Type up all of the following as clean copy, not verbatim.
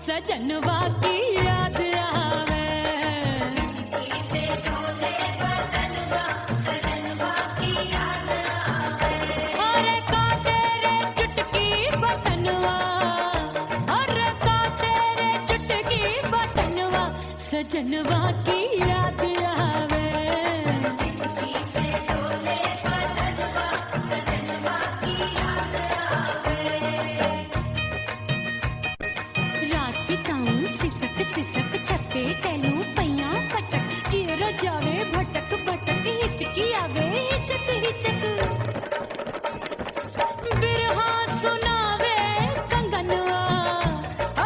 सजनवा की याद आवे, से डोले बदनवा सजनवा की याद आवे। अरे का तेरे चुटकी बटनवा, अरे का तेरे चुटकी बटनवा सजनवा की याद आवे। से डोले बदनवा सजनवा की याद आवे। रात बिताऊं सिसक सिसक छते टहलूं पैया पटक, चिर जावे भटक भटक हिचकी आवे हिचक हिचक। बिरहा सुनावे कंगनवा,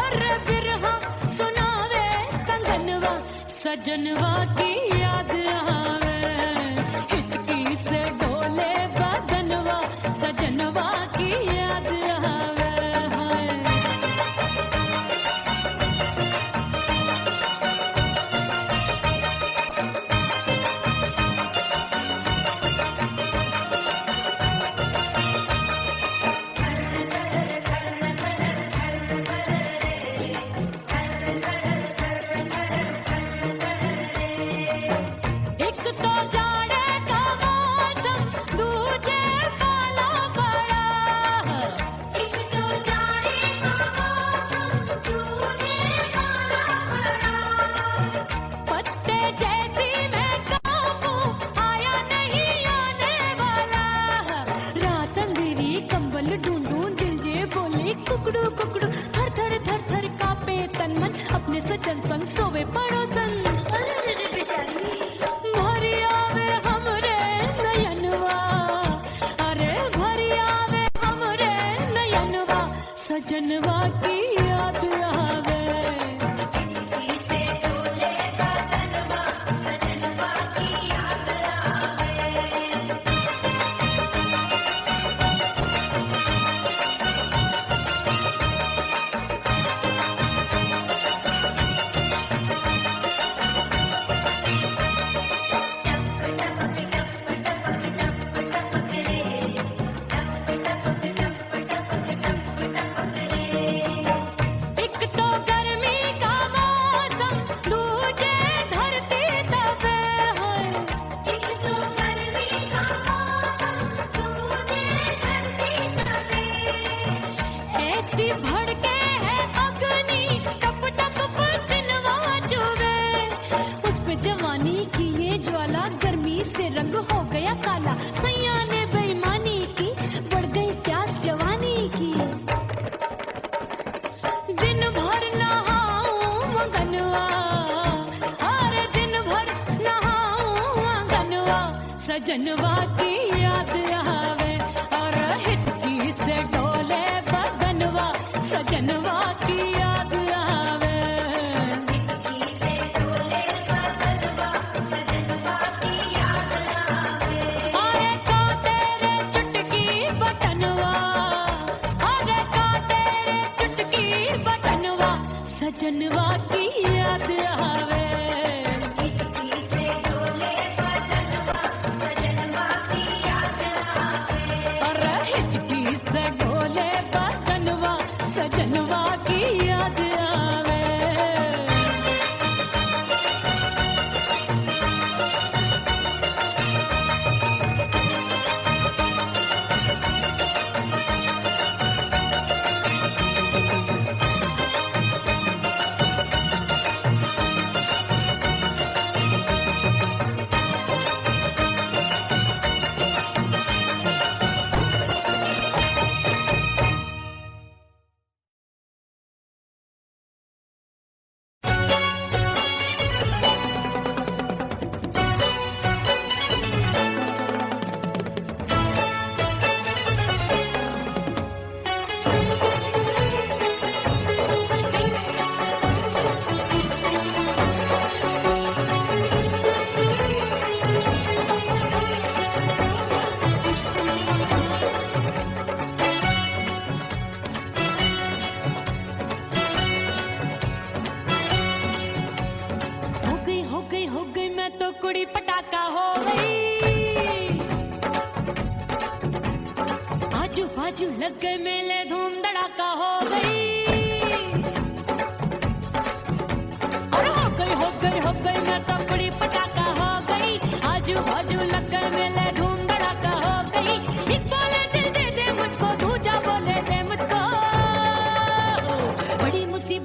अरे बिरहा सुनावे कंगनवा सजनवा की याद आवे। हिचकी से डोले बदनवा सजनवा की याद आवे। हाय एक तो जाड़े का मौसम, दूजे काला पड़ा। एक तो जाने का मौसम तूने माना पड़ा। पत्ते जैसी मैं कांपू, आया नहीं आने वाला। रात अंधेरी कंबल ढूंढूं, दिल ये बोले कुकड़ू कुकड़ू। थर थर थर थर कांपे तन मन, अपने सजन संग सोवे पड़ोसन। अरे बेचारी भरी आवे हमरे नयनवा, अरे भरी आवे हमरे नयनवा सजनवा की याद आवे। से डोले बदनवा सजनवा की याद आवे। एक तो गर्मी का मौसम, दूजे धरती तपे है। एक तो गर्मी का मौसम तूने धरती तपे। ऐसी भड़के है अग्नि, टप टप पसीनवा चुभे। उस पे जवानी की ये ज्वाला, गर्मी से रंग हो गया काला। सैया ने बेईमानी की, बढ़ गई प्यास जवानी की। दिन भर नहाऊं मगनवा, अरे दिन भर नहाऊं मगनवा सजनवा की याद आवे। और हिचकी से डोले बदनवा सजनवा की याद आवे। से डोले बदनवा सजनवा की याद आवे। अरे का तेरे चुटकी बटनवा, अरे का तेरे चुटकी बटनवा सजनवा की याद आवे। से डोले बदनवा सजनवा की याद आवे। अरे हिचकी से डोले बदनवा सजनवा की याद आवे।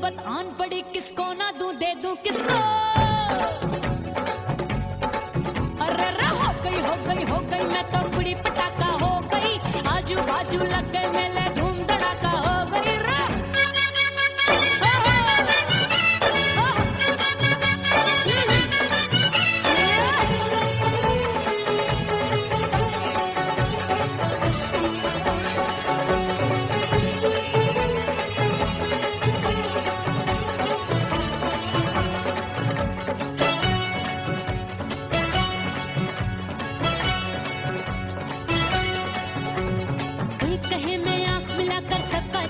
मुसीबत आन पड़ी, किसको ना दूं दे दूं किसको। अरे रे हो गई मैं तो बुरी पटाखा हो गई, आजू बाजू लग गए मेले धूम धड़ाका हो गई रे।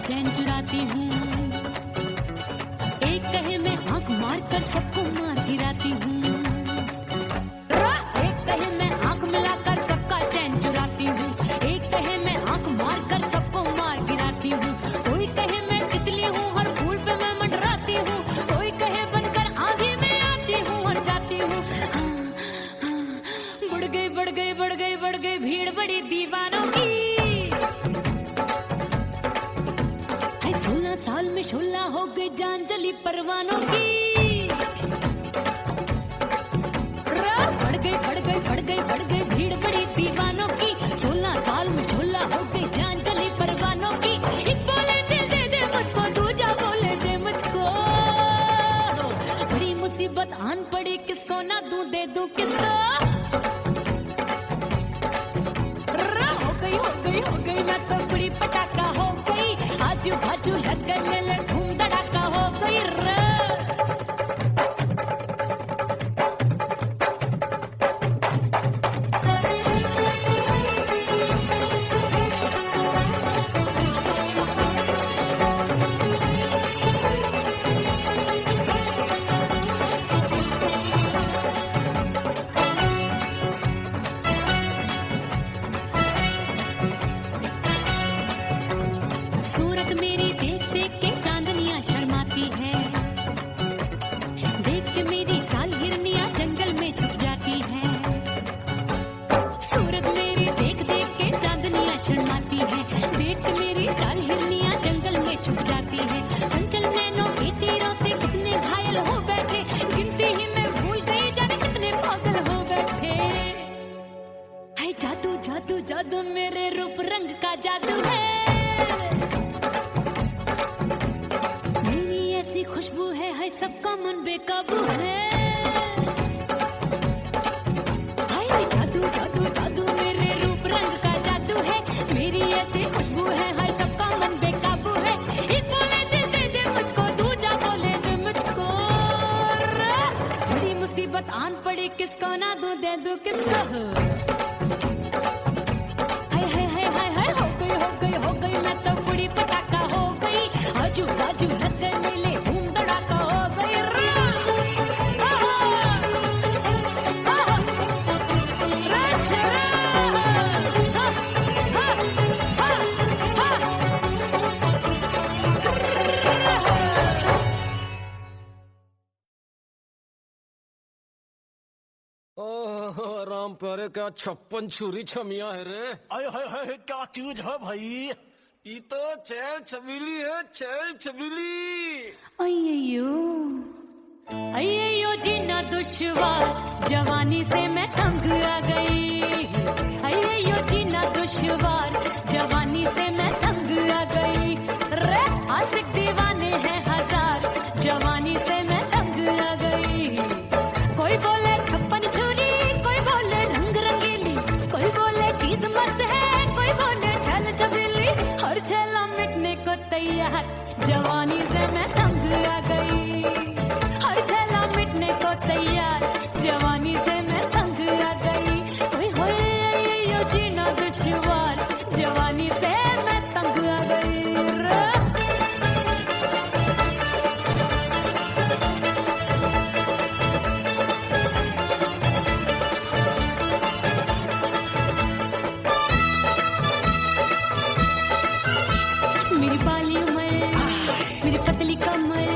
चैन चुराती हूँ, एक कहे मैं आंख मार कर सबको मार गिराती हूँ। एक कहे मैं आंख मिलाकर सबका चैन चुराती हूँ, एक कहे मैं आंख मार कर सबको मार गिराती हूँ। कोई कहे मैं तितली हूँ, हर फूल पे मैं मंडराती हूँ, कोई कहे बनकर आगे मैं आती हूँ और जाती हूँ। बढ़ गई भीड़ बड़ी दीवानों की। 16 साल में शोला हो गई जान जली परवानों की। बढ़ गई भीड़ बड़ी दीवानों की। 16 साल में शोला हो गई जान जली परवानों की। एक बोले दिल दे दे मुझको, दूजा बोले दे मुझको। बड़ी मुसीबत आन पड़ी, किसको ना दूं दे दूं किसको। हो गई मैं तो बुरी पटाखा हो गई, आजू बाजू लग गए मेले धूम धड़ाका हो गई रे। सूरत मेरी देख देख के चांदनियां शर्माती है, देख के मेरी चाल हिरनियां जंगल में छुप जाती है। सूरत मेरी देख देख के चांदनियां शर्माती है, देख के मेरी चाल हिरनियां जंगल में छुप जाती है। चंचल नैनों के तीरों से कितने घायल हो बैठे, गिनती ही मैं भूल गई जाने कितने पागल हो बैठे। है जादू जादू जादू मेरे रूप रंग का जादू है, खुशबू है सबका मन बेकाबू है। हाय जादू जादू जादू मेरे रूप रंग का जादू है, मेरी ऐसी खुशबू है हाय सबका मन बेकाबू है। एक बोले दिल दे दे मुझको, दूजा बोले दे मुझको। बड़ी मुसीबत आन पड़ी, किसको ना दूं दे दूं किसको। हाय हो गई मैं तो बुरी पटाखा हो गई, आजू बाजू लग गए मेले धूम धड़ाका हो गई रे। ओह राम प्यारे, क्या 56 छुरी छमिया है रे। हाय क्या चीज है भाई। ये तो चैल छबीली है, चैल छबीली। अय्यो जीना दुश्वार, जवानी से मैं तंग आ गई। अय्यो जीना दुश्वार, जवानी से मैं तंग आ गई रे। आशिक दीवाने हैं हजार, जवानी से मैं तंग आ गई। कोई बोले 56 छुरी, कोई बोले रंग रंगीली, कोई बोले चीज मस्त है, कोई बोले छल छबीली। हर छला मिटने को तैयार, जवानी से मैं तंग आ गई। हर छला मिटने को तैयार, जवानी से मैं तंग आ गई। ओए होए यो जीना दुश्वार, जवानी से मैं तंग आ गई रे। मेरी बाली उम्र, मेरी पतली कमर,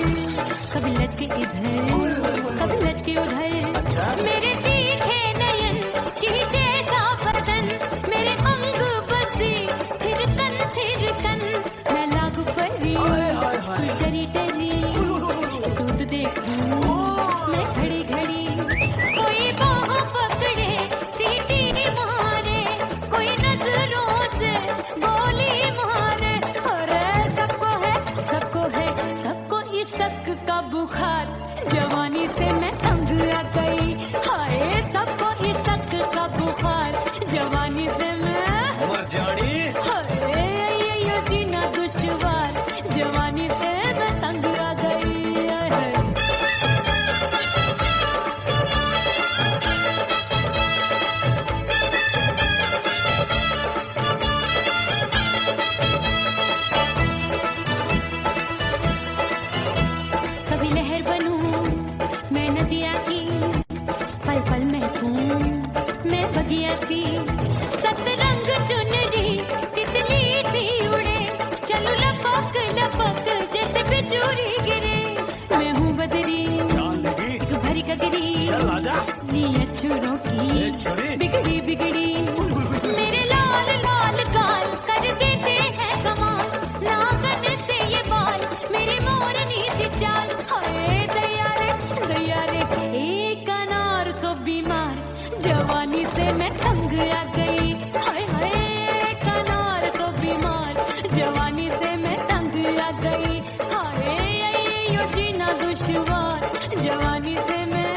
चूरी गिरे मैं हूँ बदरी जान लगी एक भरी कगरी चल आजा नी अच्छों की ए छोरी बिगड़ी बिगड़ी मेरे लाल लाल गाल कर देते हैं कमाल नागन से ये बाल मेरी मोरनी सी चाल हाय दया रे एक अनार सो बीमार जवानी से मैं तंग आ गई हाय हाय एक अनार सो बीमार जवानी से मैं तंग आ गई हाय यो जीना दुश्वार जवानी से मैं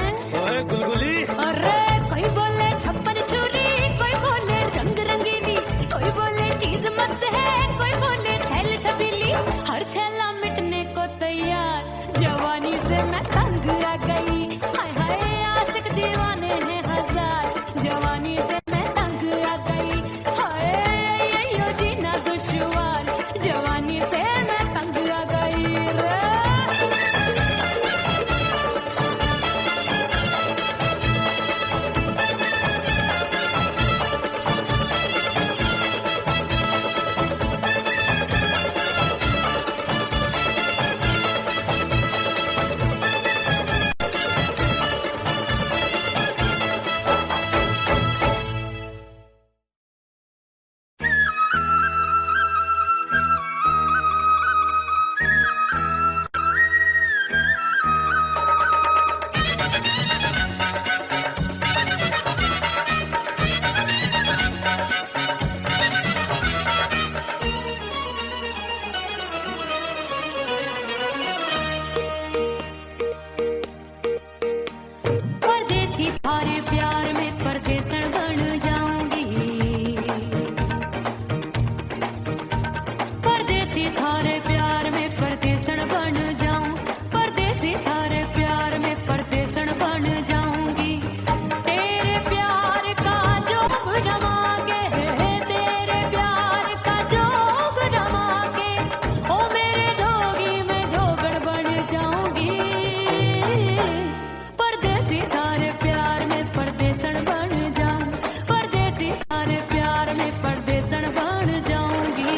ओए गुलगुली अरे कोई बोले छप्पन छुरी कोई बोले रंग रंगीली कोई बोले चीज मस्त है कोई बोले छैल छबीली हर छैला मिटने को तैयार जवानी से मैं तंग आ गई हाय हाय आशिक दीवाने हैं हजार जवानी से मैं तंग आ गई हाय यो जीना दुश्वार जवानी से मैं तंग आ गई रे परदेसी थारे प्यार में परदेसन बन जाऊंगी परदेसी थारे प्यार में परदेसन बन जाऊं परदेसी थारे प्यार में परदेसन बन जाऊंगी तेरे प्यार का जोग जमा के तेरे प्यार का जोग जमा के ओ मेरे जोगी में जोगड़ बन जाऊंगी परदेसी थारे प्यार में परदेसन बन जाऊं परदेसी थारे प्यार में परदेसन बन जाऊंगी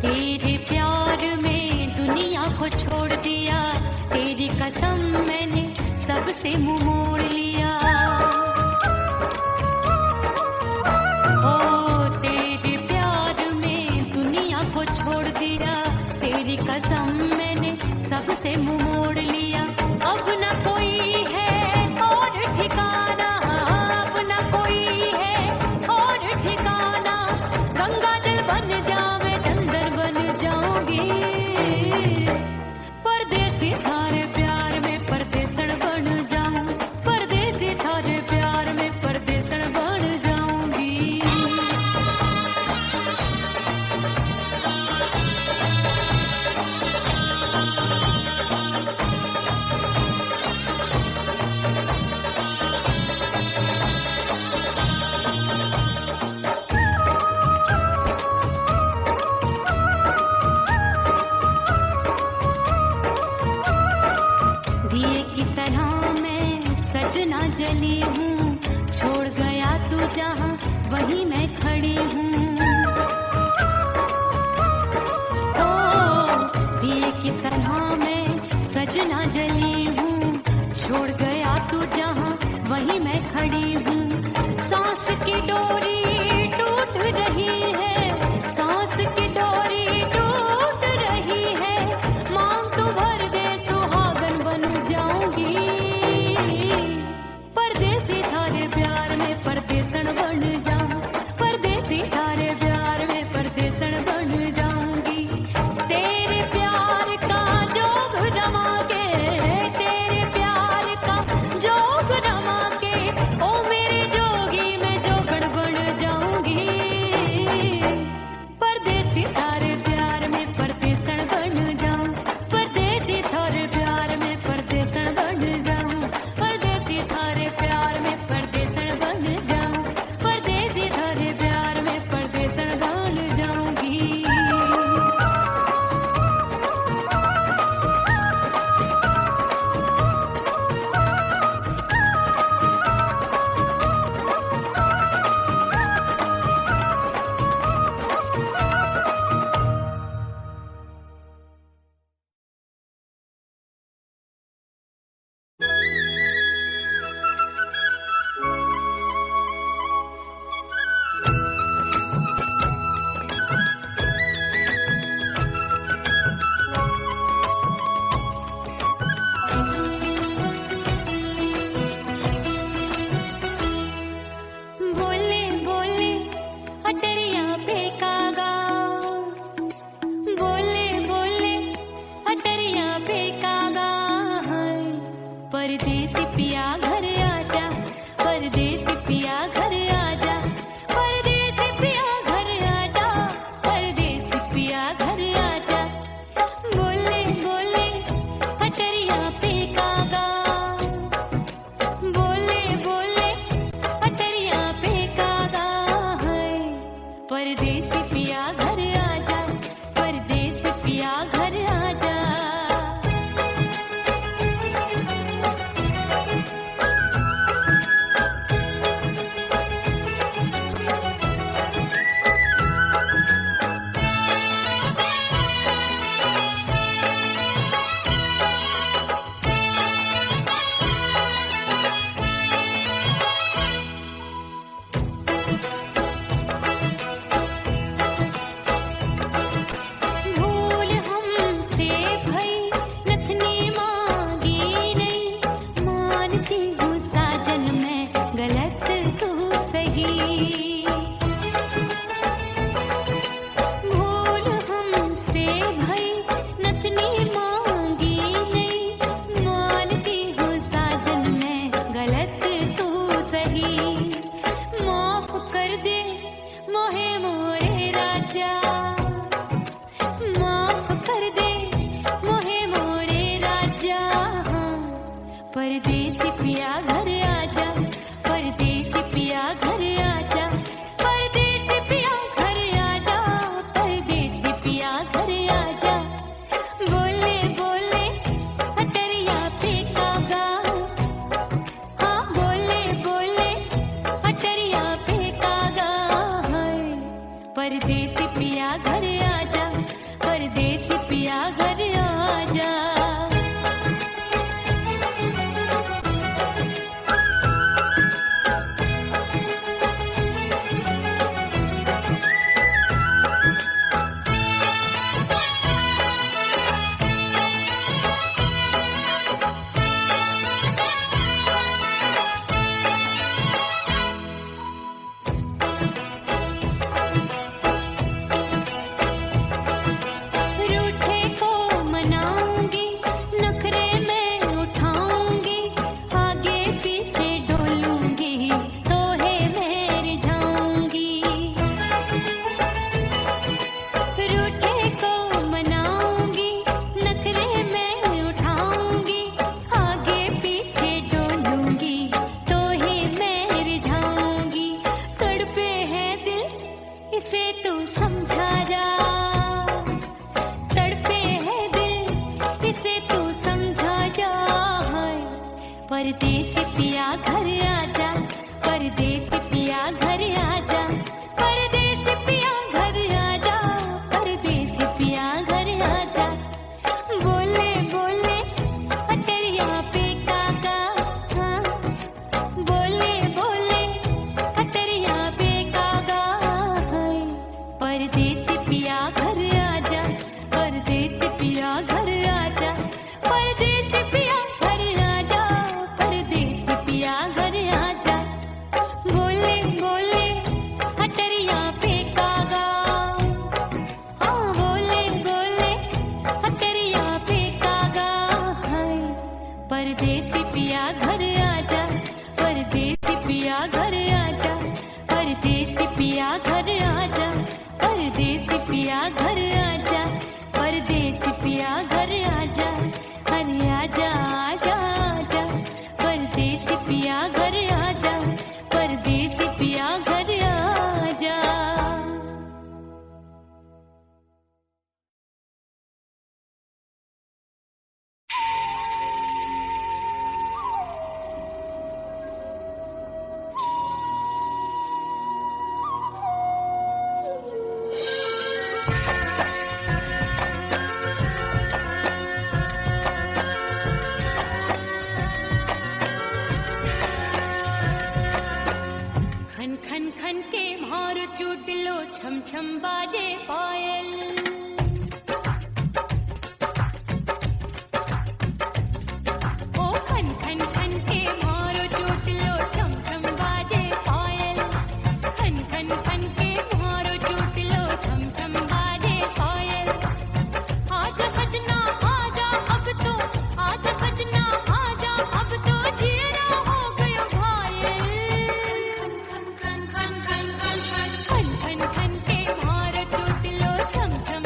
तेरे प्यार में दुनिया को छोड़ दिया तेरी कसम मैंने सबसे मुंह मोड़ लिया हो तेरे प्यार में दुनिया को छोड़ दिया तेरी कसम मैंने सबसे मुंह मोड़ लिया अब न कोई है और ठिकाना अब न कोई है और ठिकाना गंगा जल बन जावे चंदन बन जाऊंगी परदेसी थारे प्यार में परदेसन बन जाऊं परदेसी थारे प्यार में परदेसन बन जाऊंगी दिए की तरह मैं सजना जली हूँ छोड़ गया तू जहाँ वहीं मैं खड़ी हूँ ओ दिए की तरह मैं सजना जली हूँ छोड़ गया तू जहाँ वहीं मैं खड़ी हूँ सांस की डोरी टूट रही है सांस की डोरी टूट रही है मांग तू भर दे सुहागन बन जाऊंगी परदेसी थारे प्यार में परदेसन बन जाऊं परदेसी थारे परदेसी पिया घर आजा, परदेसी पिया घर आजा। भूल हमसे भई नथनी मांगी नहीं, मानती हूँ साजन मैं गलत तू सही। भूल हमसे भई नथनी मांगी नहीं, मानती हूँ साजन मैं गलत तू सही। माफ कर दे मोहे मोरे राजा, माफ कर दे मोहे मोरे राजा। परदेसी पिया घर आजा, परदेसी पिया घर आजा, परदेसी पिया घर आजा, परदेसी पिया घर आजा। बोले बोले अटरिया पे कागा, हाँ बोले बोले अटरिया पे कागा है। परदेसी पिया घर आजा, परदेसी पिया घर आजा। रूठे को मनाऊंगी, नखरे में उठाऊंगी, आगे पीछे डोलूंगी, तोहे मैं रिझाऊंगी। रूठे को मनाऊंगी, नखरे में उठाऊंगी, आगे पीछे डोलूंगी, तोहे मैं रिझाऊंगी। तड़पे है दिल इसे तू समझा जा, तड़पे है दिल इसे तू समझा जा। परदेसी पिया घर आजा, परदेसी पिया घर आजा, परदेसी पिया घर आजा, परदेसी पिया घर आजा। बोले बोले अटरिया पे कागा, हाँ बोले बोले अटरिया पे कागा है। परदेसी पिया घर आजा, परदेसी पिया घर आजा, परदेसी पिया घर आजा, परदेसी पिया घर आजा। बोले बोले अटरिया पे कागा, हाँ बोले बोले अटरिया पे कागा है। परदेसी पिया घर आजा, परदेसी पिया घर आजा, परदेसी पिया घर आजा, परदेसी पिया घर आजा, परदेसी पिया घर आजा। अरे आजा आजा आजा, परदेसी पिया घर आजा, परदेसी पिया घर आजा। खन खन खन के मार चुटलो, छम छम बाजे पायल। ओ खन खन खन के मारो चुटलो, छम छम बाजे पायल। खन खन खन के मारो चुटलो, छम छम बाजे पायल। आजा सजना आजा अब तो, आजा सजना आजा अब तो, जीना हो गयो घायल। खन खन खन खन खन खन खन खन के मारो चुटलो, छम छम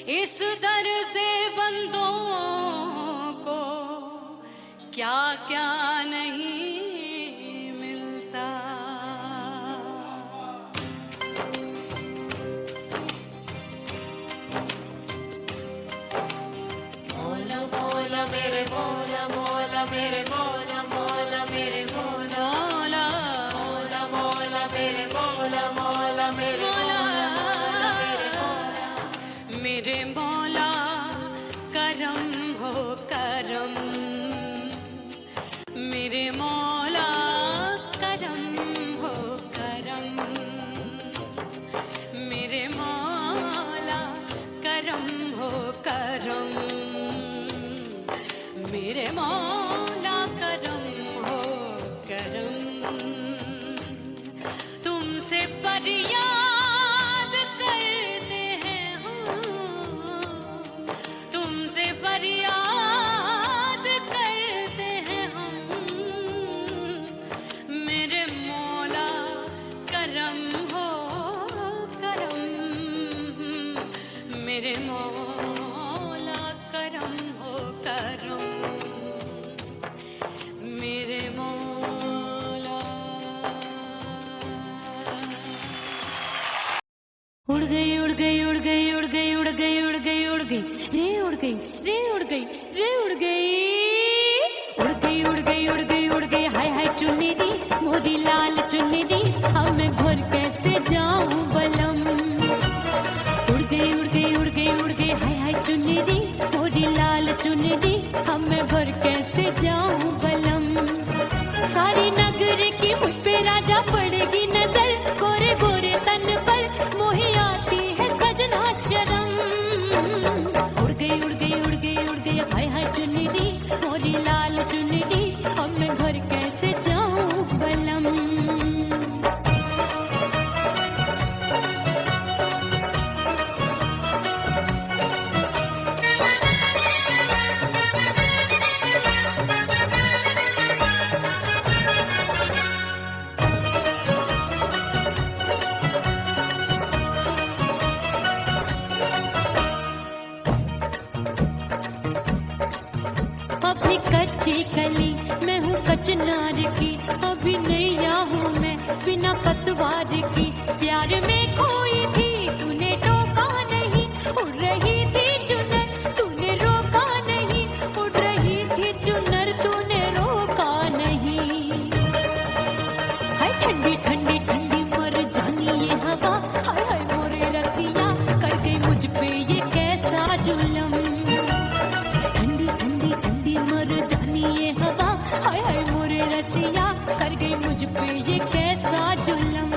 इस दर से बंदों को क्या क्या नहीं मिलता। मौला मौला मेरे मौला मौला मेरे मौला मौला मेरे मौला मौला मौला मौला मेरे मौला मौला मेरे मौला मौला मेरे मौला मेरे मौला करम हो करम, मेरे मौला करम हो करम, मेरे मौला करम हो करम, मेरे मौला करम हो करम। तुमसे फरियाद करते हैं हम, तुमसे फरियाद करते हैं हम, मेरे मौला करम हो करम, मेरे मौला करम हो करम, मेरे मौला। उड़ गई उड़ गई उड़ गई उड़ गई उड़ गई उड़ गई उड़ गई रे उड़ गई रे उड़ गई रे उड़ गई उड़ गई उड़ गई उड़ गई उड़ गई हाय हाय चुन्नी दी मोदी लाल चुन्नी दी अब मैं घर कैसे जाऊं बलम। उड़ गई उड़ गई उड़ गई उड़ गई हाय हाय चुन्नी दी मोदी लाल चुन्नी दी अब मैं घर कैसे जाऊं बलम। सारी नगर की मुझ पे राजा पड़ेगी नजर, गोरे गोरे तन पर मोही आती है सजना शर्म। उड़ गई उड़ गई उड़ गई उड़ गई हाय हाय चुन्नी दी मोरी लाल चुन्नी दी अब मैं घर कैसे जाऊं बलम। अपनी कच्ची कली मैं हूँ कचनार की, अभी नैया हूँ मैं बिना पतवार की। प्यार में खोई थी तूने टोका नहीं, उड़ रही थी चुनर तूने रोका नहीं, उड़ रही थी चुनर तूने रोका नहीं। हाय ठंडी ठंडी ठंडी मर जानी ये हवा, हाय हाय मोरे रतिया कर गई मुझ पे ये कैसा जुलम। ठंडी ठंडी ठंडी मर जानी ये हवा, हाय हाय मोरे रतिया कर गई मुझ पे ये कैसा जुलम।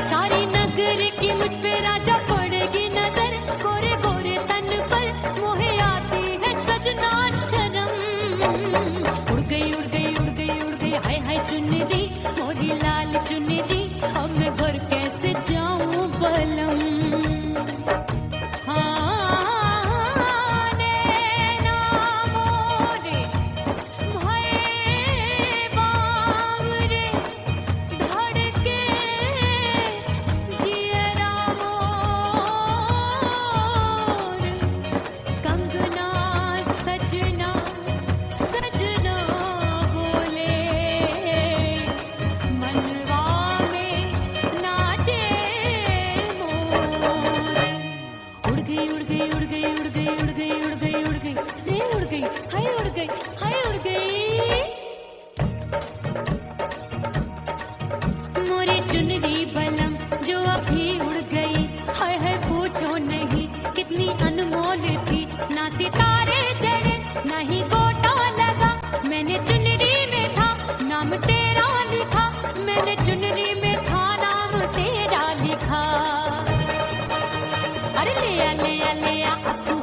सारी नगर की मुझ पे राजा पड़ेगी नजर, गोरे गोरे तन पर मोहे आती है सजना शर्म। उड़ गई उड़ गई उड़ गई उड़ गई हाय हाय चुन्नी दी मोरी लाल चुन्नी दी अब मैं घर कैसे जाऊं बलम। चुनरी बलम जो अभी उड़ गई, हाय हाय पूछो नहीं कितनी अनमोल थी। ना सितारे चढ़े ना ही गोटा लगा, मैंने चुनरी में था नाम तेरा लिखा, मैंने चुनरी में था नाम तेरा लिखा। अरे ले आ अब तू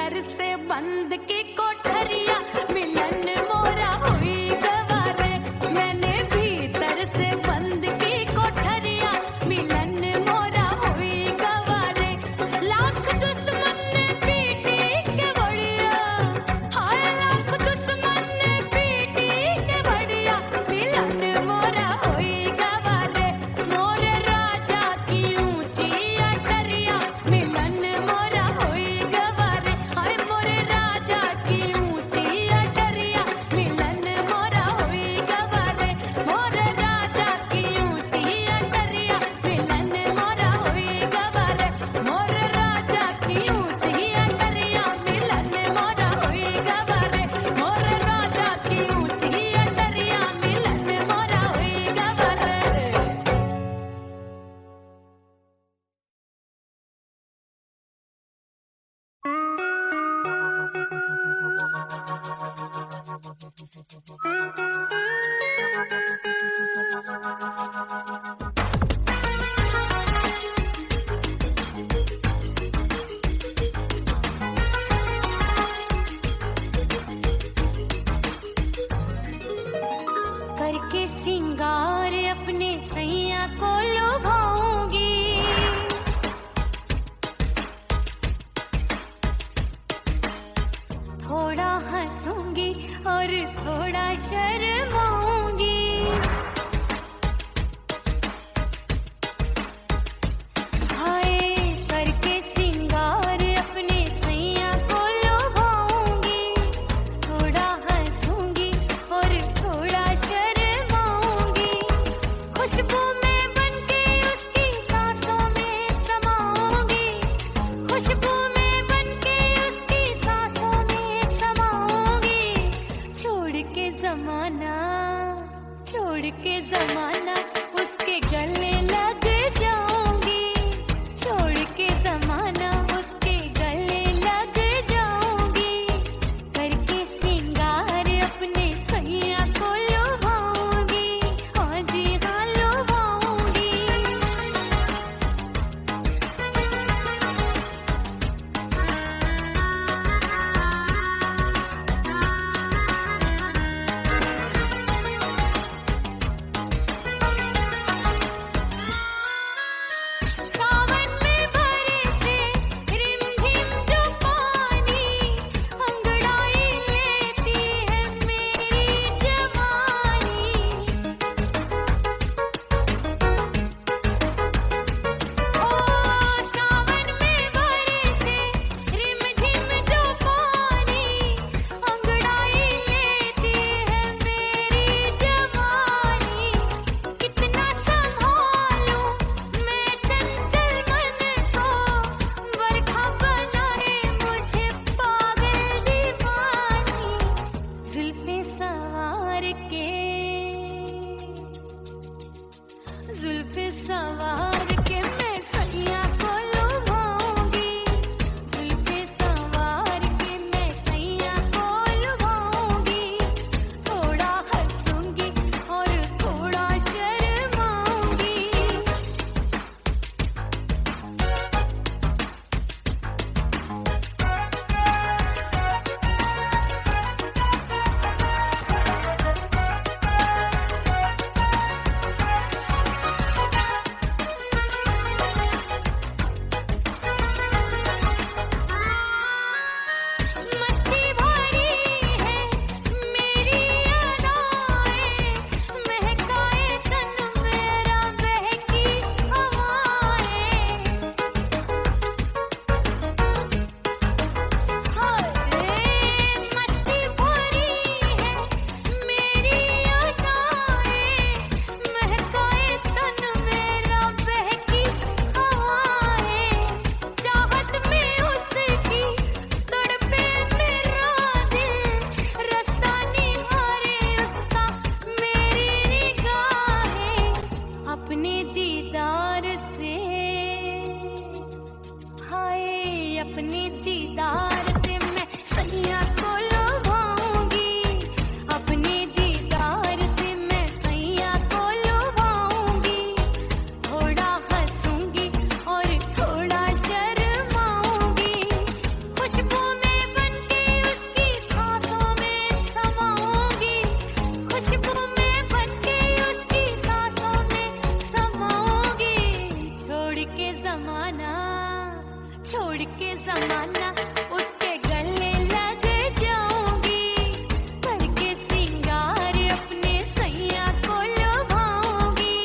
भीतर से बंद की कोठरिया मिलन मोरा हुई गवारे मैंने भीतर से बंद की कोठरिया मिलन मोरा हुई गवारे लाख दुश्मन ने पीटी के बढ़िया हाय लाख दुश्मन ने पीटी के बढ़िया मिलन मोरा हुई गवारे मोरे राजा की ऊंची अटरिया मिलन मोरा हुई गवारे हाय मोरे राजा की ऊंची अटरिया मिलन मोरा हुई गवारे मोरे राजा की ऊंची अटरिया मिलन मोरा हुई गवारे मोरे राजा की ऊंची अटरिया मिलन मोरा हुई गवारे मोरे राजा की ऊंची अटरिया मिलन मोरा हुई गवारे करके सिंगार अपने सैया को लुभाऊंगी थोड़ा हंसूंगी और थोड़ा शर्माऊंगी हाय करके सिंगार अपने सैया को लुभाऊंगी थोड़ा हंसूंगी और थोड़ा शर्माऊंगी खुशबू में बनके उसकी सांसों में समाऊंगी खुशबू में बनके उसकी सांसों में समाऊंगी छोड़ के जमाना उसके गले लग जाऊंगी छोड़ के जमाना उसके गले लग जाऊंगी करके सिंगार अपने सैया को लुभाऊंगी हाँ जी हाँ लुभाऊंगी सावन में बरसे रिमझिम जो पानी अंगड़ाई लेती है मेरी जवानी ओ सावन में बरसे रिमझिम जो पानी अंगड़ाई लेती है मेरी जवानी कितना संभालूं मैं चंचल मन को बरखा बनाए मुझे पागल दीवानी जुल्फे सवार के मैं सैया को लुभाऊंगी जुल्फे सवार के मैं सैया को लुभाऊंगी थोड़ा हंसूंगी और थोड़ा शर्माऊंगी मस्ती भरी है मेरी अदाएं महकाए तन मेरा बहकी हवाएं हाय मस्ती भरी है मेरी अदाएं महकाए तन मेरा बहकी हवाएं चाहत में उसकी तड़पे मेरा दिल रास्ता निहारे उसका मेरी निगाहें अपने दीदार से हाय अपने दीदार से मैं सैया को लुभाऊंगी अपने दीदार से मैं सैया को लुभाऊंगी थोड़ा हंसूंगी और थोड़ा शर्माऊंगी खुशबू में जमाना, छोड़ के जमाना उसके गले लग जाऊंगी, करके सिंगार अपने सैया को लुभाऊंगी,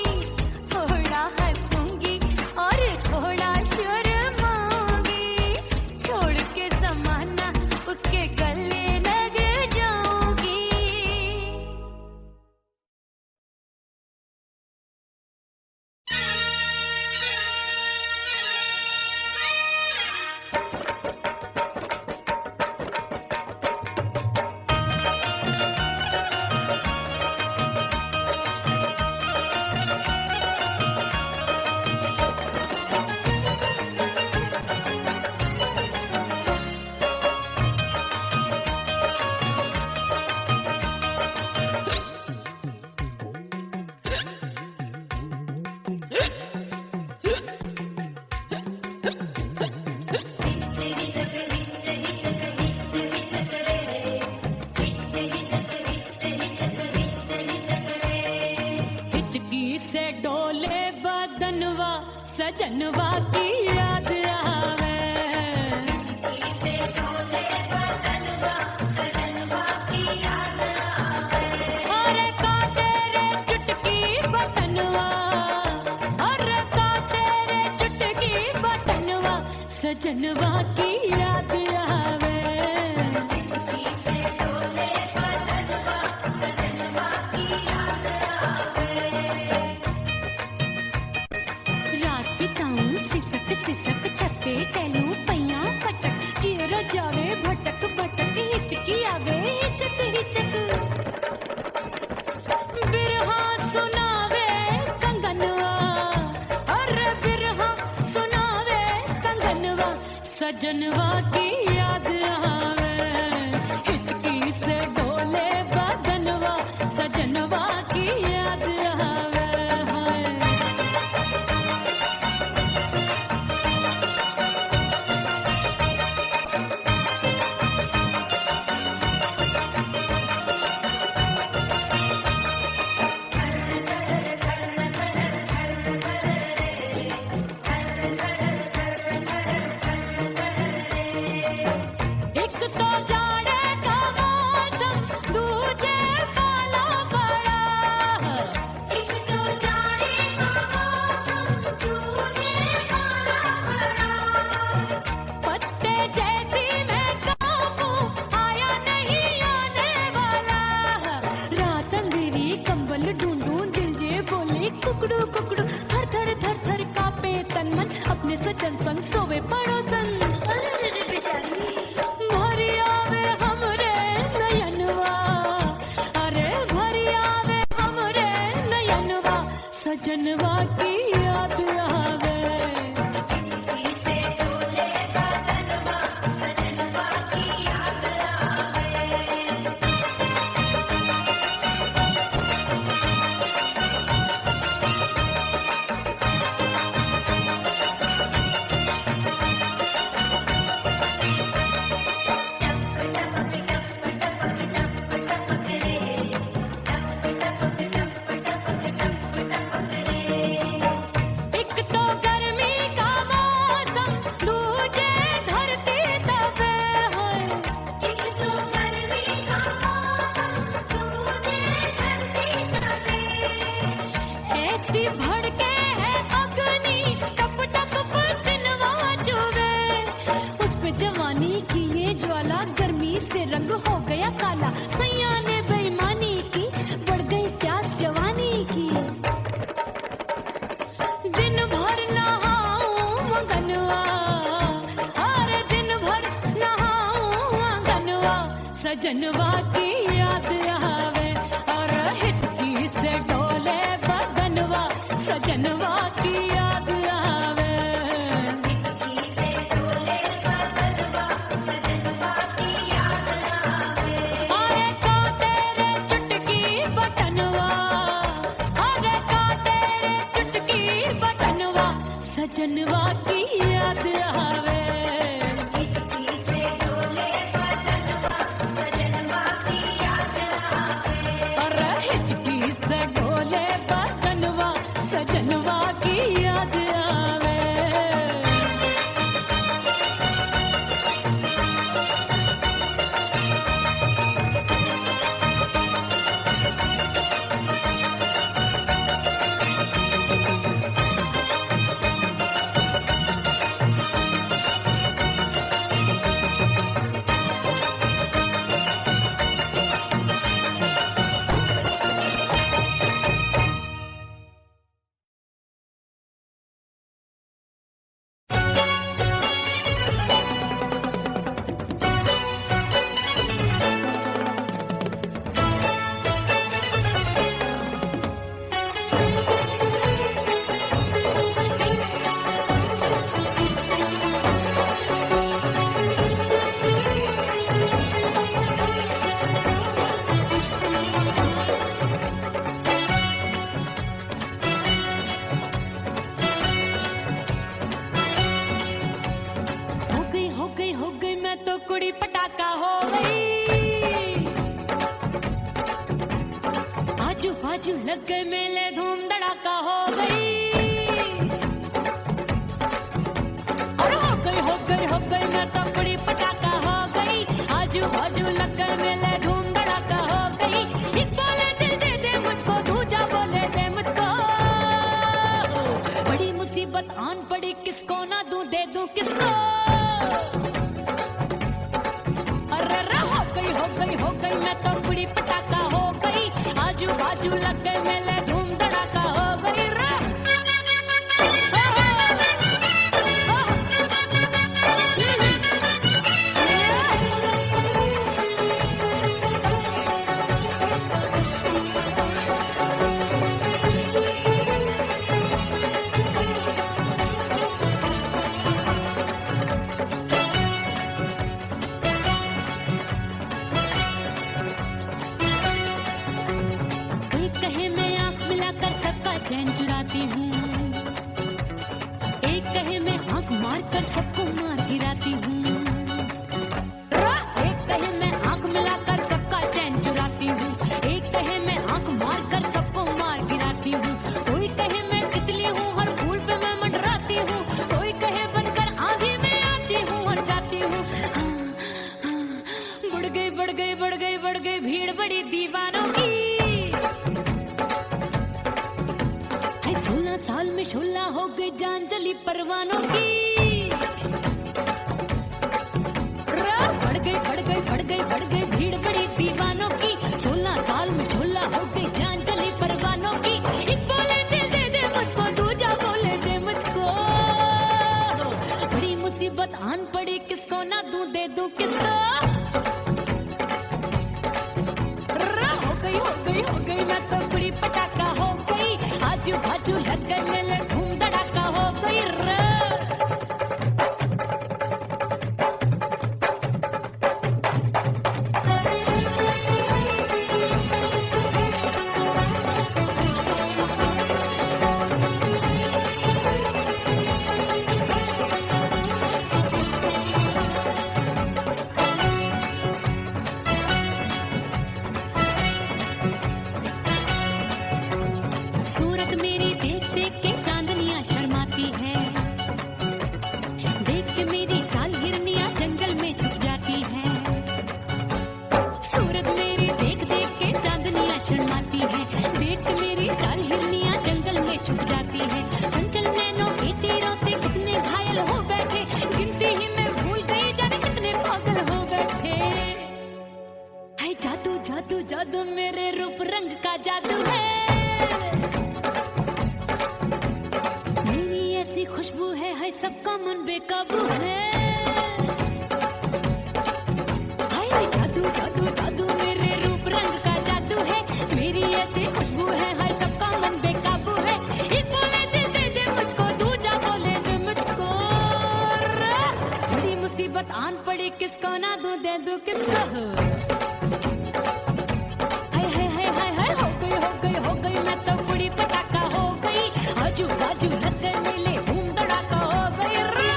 थोड़ा हंसूंगी और थोड़ा शर्माऊंगी, छोड़ के जमाना उसके गले लग जाऊंगी। हिचकी से डोले बदनवा सजनवा की याद आवे, अरे का तेरे चुटकी बटनवा, अरे का तेरे चुटकी बटनवा सजनवा की याद आवे। रात बिताऊं सिसक सिसक छत पे टहलूं पैया पटक, चेहरा जावे भटक भटक, हिचकी आवे हिचक हिचक, बिरहा सुनावे कंगनवा, अरे बिरहा सुनावे कंगनवा सजनवा की याद आवे, हिचकी से डोले बदनवा सजनवा की याद आवे। हाय एक तो जाड़े का मौसम, दूजे पाला पड़ा, एक तो जाड़े का मौसम, दूजे पाला पड़ा, पत्ते जैसी मैं कांपूं, आया नहीं आने वाला, रात अंधेरी कंबल ढूंढूं, दिल ये बोले कुकड़ू कुकड़ू, थर थर थर थर कांपे तन मन, अपने सजन संग सोवे पड़ोसन, भरी आवे हमरे नयनवा, अरे भरी आवे हमरे नयनवा सजनवा की याद आवे। एक तो गर्मी का मौसम, दूजे धरती तपे है, एक तो गर्मी का मौसम, दूजे धरती तपे, ऐसी भड़के है अग्नि टप टप पसीनवा चुभे, उस पे जवानी की ये ज्वाला गर्मी से रंग हो गया काला, सैया ने बेईमानी की बढ़ गई प्यास जवानी की, दिन भर नहाऊं मंगनवा, अरे दिन भर नहाऊं मंगनवा सजनवा की याद आवे, और हिचकी से डोले बदनवा सजनवा की याद आवे। अरे का तेरे चुटकी बटनवा, अरे का तेरे चुटकी बटनवा सजनवा की याद आवे। अरे हिचकी से डोले बदनवा सजनवा की याद आवे। बाजू लग गए मेले धूम धड़ाका हो गई। अरे हो गई मैं तो बड़ी पटाखा हो गई। आजू बाजू लग गए मेले धूम धड़ाका हो गई। एक बोले दिल दे दे मुझको, दूजा बोले दे मुझको। बड़ी मुसीबत आन पड़ी, किसको ना दूं दे दूं किसको। हो गई मैं तो बड़ी पटाखा हो गई। आजू बाजू लग गए मेले धूम धड़ाका हो गई रे। चैन चुराती हूँ, एक कहे मैं आंख मार कर सबको मार गिराती हूँ। एक कहे मैं आंख मिलाकर सबका चैन चुराती हूँ, एक कहे मैं आंख मार कर सबको मार गिराती हूँ। कोई कहे मैं तितली हूँ, हर फूल पे मैं मंडराती हूँ। कोई कहे बनकर आंधी में आती हूँ और जाती हूँ। बढ़ गई भीड़ बड़ी दीवानों की। 16 साल में शोला हो गई जान जली परवानों की। बढ़ गई भीड़ बड़ी दीवानों की। 16 साल में शोला हो गई जान जली परवानों की। एक बोले दिल दे दे मुझको, दूजा बोले दे मुझको। बड़ी मुसीबत आन पड़ी, किसको ना दूं दे दूं किसको। हो गई मैं तो बड़ी पटाखा हो गई। आजू बाजू लग गए मेले धूम धड़ाका हो गई रे। सूरत मेरी देख देख के चांदनियां शर्माती है। देख के मेरी चाल हिरनियां जंगल में छुप जाती है। सूरत मेरी देख देख के चांदनियां शर्माती है। देख के मेरी चाल हिरनियां जंगल में छुप जाती है। चंचल नैनों के तीरों से कितने घायल हो बैठे, गिनती ही मैं भूल गई जाने कितने पागल हो बैठे। है जादू जादू जादू मेरे रूप रंग का जादू है। खुशबू है सबका मन बेकाबू है। हाय जादू जादू जादू मेरे रूप रंग का जादू है। मेरी ऐसी खुशबू है सबका मन बेकाबू है। एक बोले दिल दे दे मुझको, दूजा बोले दे मुझको। बड़ी मुसीबत आन पड़ी, किसको ना दूं दे दूं किसको। हो गई मैं तो बड़ी पटाखा हो गई। आजू बाजू लग गए मेले धूम धड़ाका हो गई रे।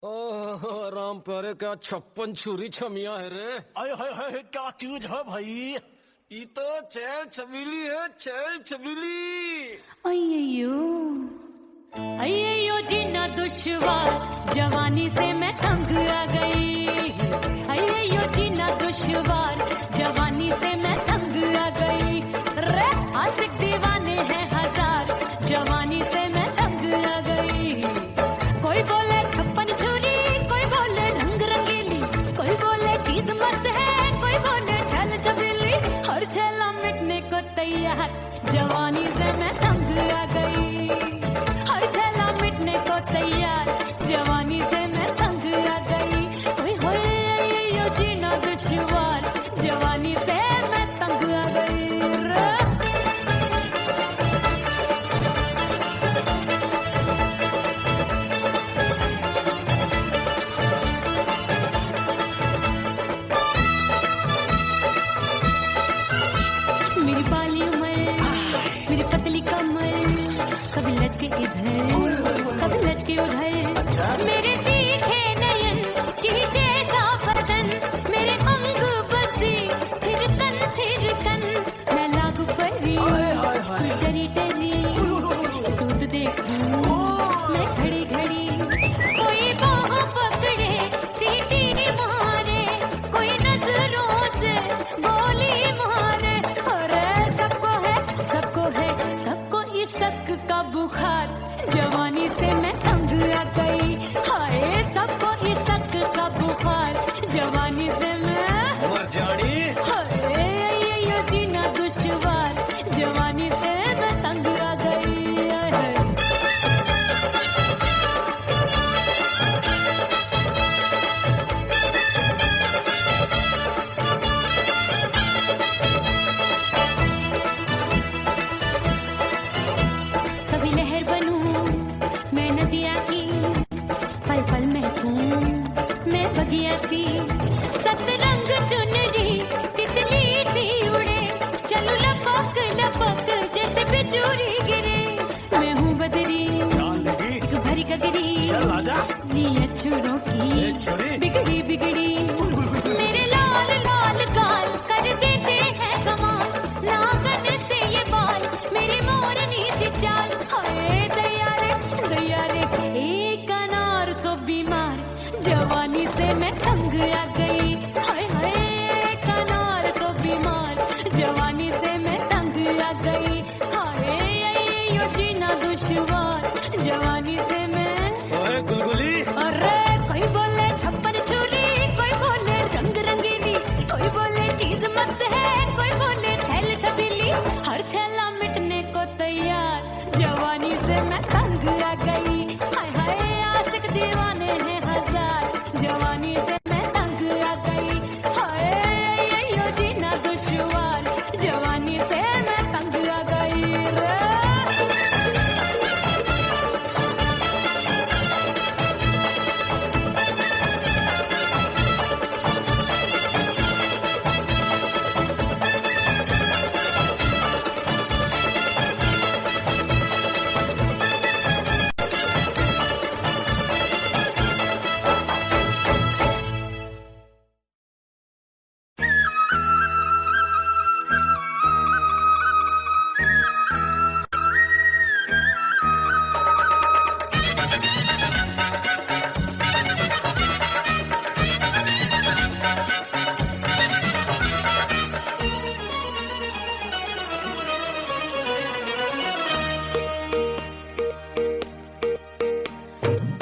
ओह राम प्यारे, क्या 56 छुरी छमिया है रे। आय हाय हाय, क्या चीज है भाई। ये तो चैल छबीली है, चैल छबीली। अय्यो जीना दुश्वार, जवानी से मैं तंग आ गई। अय्यो जीना दुश्वार, जवानी से मैं तंग आ गई रे। आशिक दीवाने हैं हजार, जवानी से मैं तंग आ गई। कोई बोले 56 छुरी, कोई बोले रंग रंगीली, कोई बोले चीज मस्त है, कोई बोले छल छबीली। हर छेला मिटने को तैयार, जवानी से मैं तंग आ गई। हर छेला मिटने को तैयार, जवानी से मैं तंग जवानी से मैं तंग आ गई, हाय सबको इश्क का बुखार, जवानी से मैं मर जानी हाय ये जीना दुश्वार, जवानी से मैं तंग आ गई। हाय कभी लहर बनूं मैं नदिया की, पल पल महकूं मैं बगिया सी, सतरंग चुनरी तितली सी उड़े, चलो लपक लपक जैसे बिजूरी गिरे, मैं हूँ बदरी जान लगी भरी गगरी, चल आजा नीयत छोरों की छोरी बिगड़ी बिगड़ी, मेरे लाल लाल गाल कर देते हैं कमाल, नागन से ये बाल मेरी मोरनी सी चाल, हाय दैया रे एक अनार तो बीमार, जवानी से मैं तंग आ गई, हाय हाय एक अनार तो बीमार, जवानी से मैं तंग आ गई, हाय यो जीना दुश्वार, जवानी से मैं ओए गुलगुली अरे कोई बोले छप्पन छुरी, कोई बोले रंग रंगीली, कोई बोले चीज मस्त है, कोई बोले छैल छबीली, हर छैला मिटने को तैयार, जवानी से मैं तंग आ गई, हाय हाय आशिक दीवाने हैं हजार, जवानी से मैं तंग आ गई, हाय यो जीना दुश्वार, जवानी से मैं तंग आ गई रे।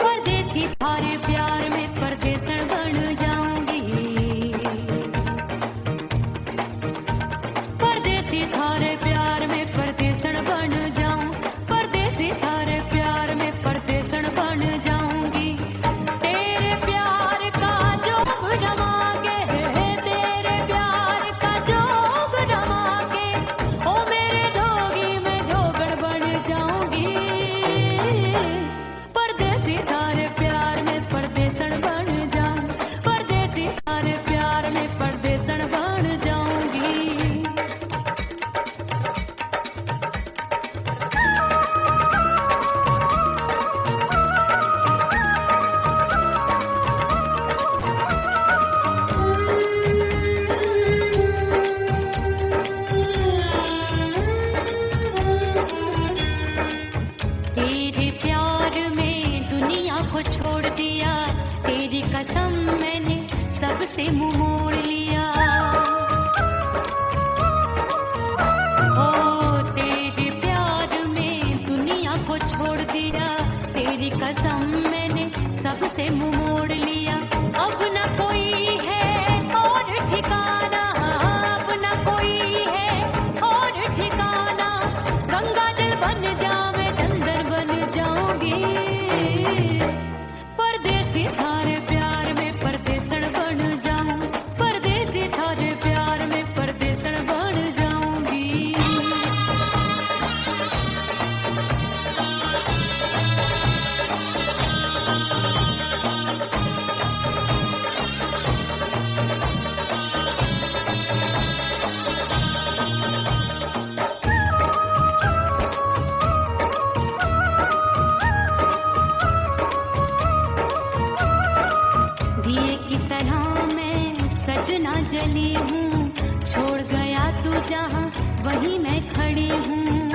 परदेसी थारे प्यार में परदेसन बन जाऊंगी, परदेसी थारे प्यार में परदेसन बन जाऊं, परदेसी थारे प्यार में परदेसन बन जाऊंगी, तेरे प्यार का जोग जमा के, तेरे प्यार का जोग जमा के, ओ मेरे जोगी मैं जोगण बन जाऊंगी, परदेसी थारे प्यार में परदेसन बन जाऊं, परदेसी थारे प्यार में परदेसन बन जाऊंगी। तेरे प्यार में दुनिया को छोड़ दिया, तेरी कसम मैंने सबसे मुंह मोड़ लिया, ओ तेरे प्यार में दुनिया को छोड़ दिया, तेरी कसम मैंने सबसे मुंह मोड़ लिया, अब न कोई है और ठिकाना, अब न कोई है और ठिकाना, गंगा जल बन जावे चंदन बन जाऊंगी, परदेसी थारे प्यार में परदेसन बन जाऊं, परदेसी थारे प्यार में परदेसन बन जाऊंगी। जली हूँ, छोड़ गया तू जहाँ वहीं मैं खड़ी हूँ।